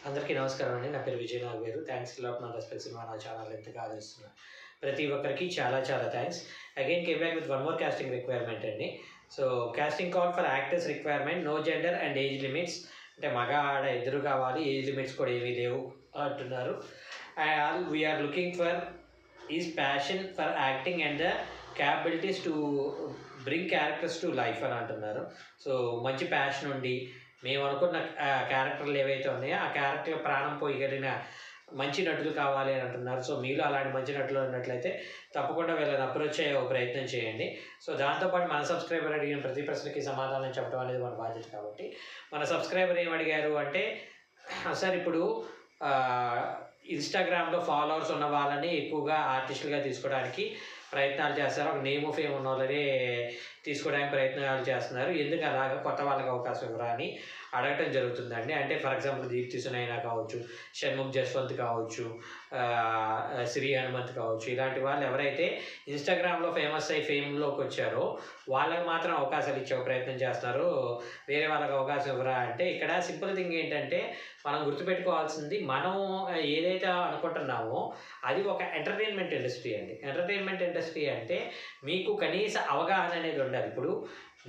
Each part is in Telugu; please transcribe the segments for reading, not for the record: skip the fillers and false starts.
అందరికీ నమస్కారం అండి. నా పేరు విజయ్ నాగవేరు. థ్యాంక్స్ లాట్ నా రెస్పెక్ట్ సినిమా నా ఛానల్ ఎంతగా ఆదరిస్తున్నారు. ప్రతి ఒక్కరికి చాలా చాలా thanks. Again came back with one more casting requirement అండి. So casting call for actors requirement, no gender and age limits. అంటే మగ ఆడ ఇద్దరు కావాలి, ఏజ్ లిమిట్స్ కూడా ఏమీ లేవు అంటున్నారు. And we're looking for is passion for acting and the capabilities to bring characters to life అని అంటున్నారు. సో మంచి ప్యాషన్ ఉండి మేము అనుకున్న క్యారెక్టర్లు ఏవైతే ఉన్నాయో ఆ క్యారెక్టర్ ప్రాణం పోయగలిగిన మంచి నటులు కావాలి అని అంటున్నారు. సో మీలో అలాంటి మంచి నటులు ఉన్నట్లయితే తప్పకుండా వీళ్ళని అప్రోచ్ అయ్యే ఒక ప్రయత్నం చేయండి. సో దాంతోపాటు మన సబ్స్క్రైబర్ అడిగిన ప్రతి ప్రశ్నకి సమాధానం చెప్పడం అనేది మన బాధ్యత. కాబట్టి మన సబ్స్క్రైబర్ ఏం అడిగారు అంటే, సార్ ఇప్పుడు ఇన్స్టాగ్రామ్లో ఫాలోవర్స్ ఉన్న వాళ్ళని ఎక్కువగా ఆర్టిస్టులుగా తీసుకోవడానికి ప్రయత్నాలు చేస్తారు, ఒక నేమ్ ఆఫ్ ఫేమ్ ఉన్న వాళ్ళని తీసుకోవడానికి ప్రయత్నాలు చేస్తున్నారు, ఎందుకు అలాగా కొత్త వాళ్ళకి అవకాశం ఇవ్వరా అని అడగటం జరుగుతుందండి. అంటే ఫర్ ఎగ్జాంపుల్ దీప్తి సునైనా కావచ్చు, షణ్ముఖ్ జస్వంత్ కావచ్చు, శ్రీ హనుమంత్ కావచ్చు, ఇలాంటి వాళ్ళు ఎవరైతే ఇన్స్టాగ్రామ్లో ఫేమస్ అయ్యి ఫేమ్లోకి వచ్చారో వాళ్ళకి మాత్రం అవకాశాలు ఇచ్చే ప్రయత్నం చేస్తున్నారు, వేరే వాళ్ళకి అవకాశం ఇవ్వరా అంటే, ఇక్కడ సింపుల్ థింగ్ ఏంటంటే మనం గుర్తుపెట్టుకోవాల్సింది, మనం ఏదైతే అనుకుంటున్నామో అది ఒక ఎంటర్టైన్మెంట్ ఇండస్ట్రీ అండి. ఎంటర్టైన్మెంట్ ఇండస్ట్రీ అంటే మీకు కనీస అవగాహన అనేది ఉండాలి. ఇప్పుడు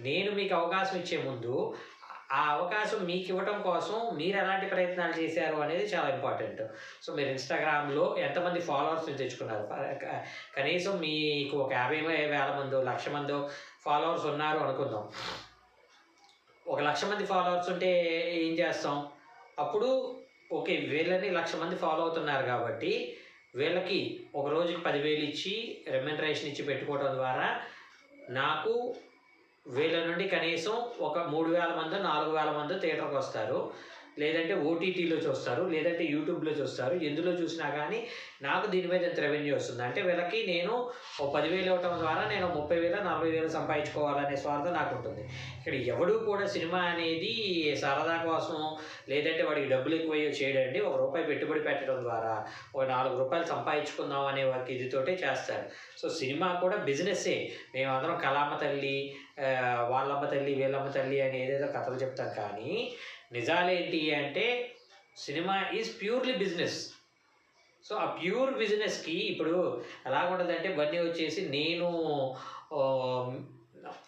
నేను మీకు అవకాశం ఇచ్చే ముందు ఆ అవకాశం మీకు ఇవ్వటం కోసం మీరు ఎలాంటి ప్రయత్నాలు చేశారు అనేది చాలా ఇంపార్టెంట్. సో మీరు ఇన్స్టాగ్రామ్లో ఎంతమంది ఫాలోవర్స్ని తెచ్చుకున్నారు, కనీసం మీకు ఒక 50,000 మందో 1,00,000 మందో ఫాలోవర్స్ ఉన్నారు అనుకుందాం. 1,00,000 మంది ఫాలోవర్స్ ఉంటే ఏం చేస్తాం, అప్పుడు ఓకే వీళ్ళని 1,00,000 మంది ఫాలో అవుతున్నారు కాబట్టి వీళ్ళకి ఒక రోజుకి 10,000 ఇచ్చి రెమ్యునరేషన్ ఇచ్చి పెట్టుకోవడం ద్వారా నాకు వీళ్ళ నుండి కనీసం ఒక 3,000 మందో 4,000 మందో థియేటర్కి వస్తారు, లేదంటే ఓటీటీలో చూస్తారు, లేదంటే యూట్యూబ్లో చూస్తారు. ఎందులో చూసినా కానీ నాకు దీని మీద ఎంత రెవెన్యూ వస్తుంది అంటే వీళ్ళకి నేను ఒక 10,000 ఇవ్వటం ద్వారా నేను 30,000 40,000 సంపాదించుకోవాలనే స్వార్థం నాకు ఉంటుంది. ఇక్కడ ఎవడూ కూడా సినిమా అనేది సరదా కోసం లేదంటే వాడికి డబ్బులు ఎక్కువ చేయడండి, ₹1 పెట్టుబడి పెట్టడం ద్వారా ఒక ₹4 సంపాదించుకుందాం అనే వారికి ఇదితోటే చేస్తారు. సో సినిమా కూడా బిజినెస్సే. మేమందరం కళామ్మ తల్లి, వాళ్ళమ్మ తల్లి, వీళ్ళమ్మ తల్లి అని ఏదేదో కథలు చెప్తాం, కానీ నిజాలేంటి అంటే cinema is purely business. So ఆ ప్యూర్ బిజినెస్కి ఇప్పుడు ఎలాగుంటుందంటే బన్నీ వచ్చేసి నేను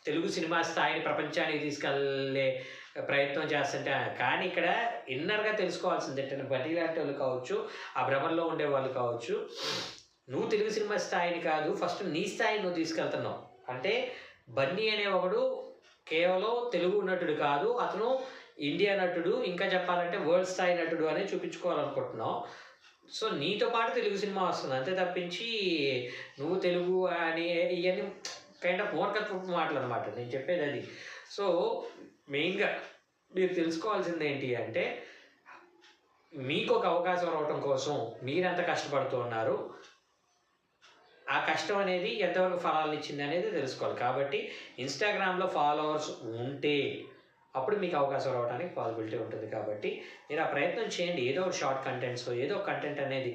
తెలుగు సినిమా స్థాయిని ప్రపంచానికి తీసుకెళ్ళే ప్రయత్నం చేస్తుంటే, కానీ ఇక్కడ ఇన్నర్గా తెలుసుకోవాల్సింది ఏంటంటే బన్నీ లాంటి వాళ్ళు కావచ్చు, ఆ భ్రమల్లో ఉండే వాళ్ళు కావచ్చు, నువ్వు తెలుగు సినిమా స్థాయిని కాదు ఫస్ట్ నీ స్థాయిని నువ్వు తీసుకెళ్తున్నావు. అంటే బన్నీ అనే ఒకడు కేవలం తెలుగు నటుడు కాదు, అతను ఇండియా నటుడు, ఇంకా చెప్పాలంటే వరల్డ్ స్థాయి నటుడు అని చూపించుకోవాలనుకుంటున్నావు. సో నీతో పాటు తెలుగు సినిమా వస్తుంది, అంతే తప్పించి నువ్వు తెలుగు అని ఇవన్నీ కైండ్ ఆఫ్ మూర్ఖత్వపు మాటలు అనమాట నేను చెప్పేది అది. సో మెయిన్గా మీరు తెలుసుకోవాల్సింది ఏంటి అంటే, మీకు ఒక అవకాశం రావటం కోసం మీరెంత కష్టపడుతూ ఉన్నారు, ఆ కష్టం అనేది ఎంతవరకు ఫలాలను ఇచ్చింది అనేది తెలుసుకోవాలి. కాబట్టి ఇన్స్టాగ్రామ్లో ఫాలోవర్స్ ఉంటే అప్పుడు మీకు అవకాశం రావడానికి పాసిబిలిటీ ఉంటుంది. కాబట్టి మీరు ఆ ప్రయత్నం చేయండి. ఏదో ఒక షార్ట్ కంటెంట్స్, ఏదో ఒక కంటెంట్ అనేది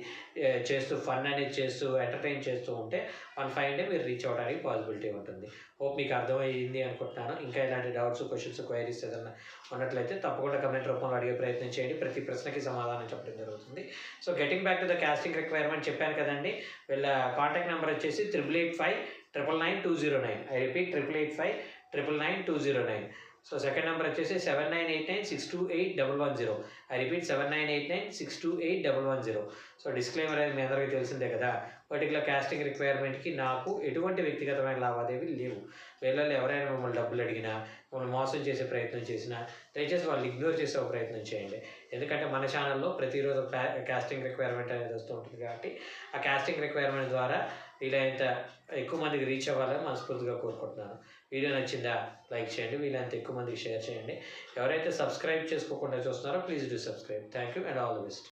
చేస్తూ ఫన్ అనేది చేస్తూ ఎంటర్టైన్ చేస్తూ ఉంటే 1 డే మీరు రీచ్ అవ్వడానికి పాసిబిలిటీ ఉంటుంది. హోప్ మీకు అర్థమైంది అనుకుంటున్నాను. ఇంకా ఇలాంటి డౌట్స్, క్వశ్చన్స్, క్వైరీస్ ఏదైనా ఉన్నట్లయితే తప్పకుండా కమెంట్ రూపంలో అడిగే ప్రయత్నం చేయండి. ప్రతి ప్రశ్నకి సమాధానం చెప్పడం జరుగుతుంది. So getting back to the casting requirement చెప్పాను కదండి. వీళ్ళ కాంటాక్ట్ నెంబర్ వచ్చేసి 8885999209. I repeat 8885999209. So second number వచ్చేసి 7989628110. I repeat 7989628110. సో డిస్క్లైమర్ అనేది మీ అందరికీ తెలిసిందే కదా. పర్టికులర్ కాస్టింగ్ రిక్వైర్మెంట్కి నాకు ఎటువంటి వ్యక్తిగతమైన లావాదేవీలు లేవు. వీళ్ళల్లో ఎవరైనా మిమ్మల్ని డబ్బులు అడిగినా, మిమ్మల్ని మోసం చేసే ప్రయత్నం చేసినా దయచేసి వాళ్ళు ఇగ్నోర్ చేసే ఒక ప్రయత్నం చేయండి. ఎందుకంటే మన ఛానల్లో ప్రతిరోజు కాస్టింగ్ రిక్వైర్మెంట్ అనేది వస్తూ ఉంటుంది. కాబట్టి ఆ కాస్టింగ్ రిక్వైర్మెంట్ ద్వారా వీలైనంత ఎక్కువ మందికి రీచ్ అవ్వాలని మనస్ఫూర్తిగా కోరుకుంటున్నాను. వీడియో నచ్చిందా లైక్ చేయండి, వీలైనంత ఎక్కువ మందికి షేర్ చేయండి. ఎవరైతే సబ్స్క్రైబ్ చేసుకోకుండా చూస్తున్నారో please do subscribe. Thank you and all the best.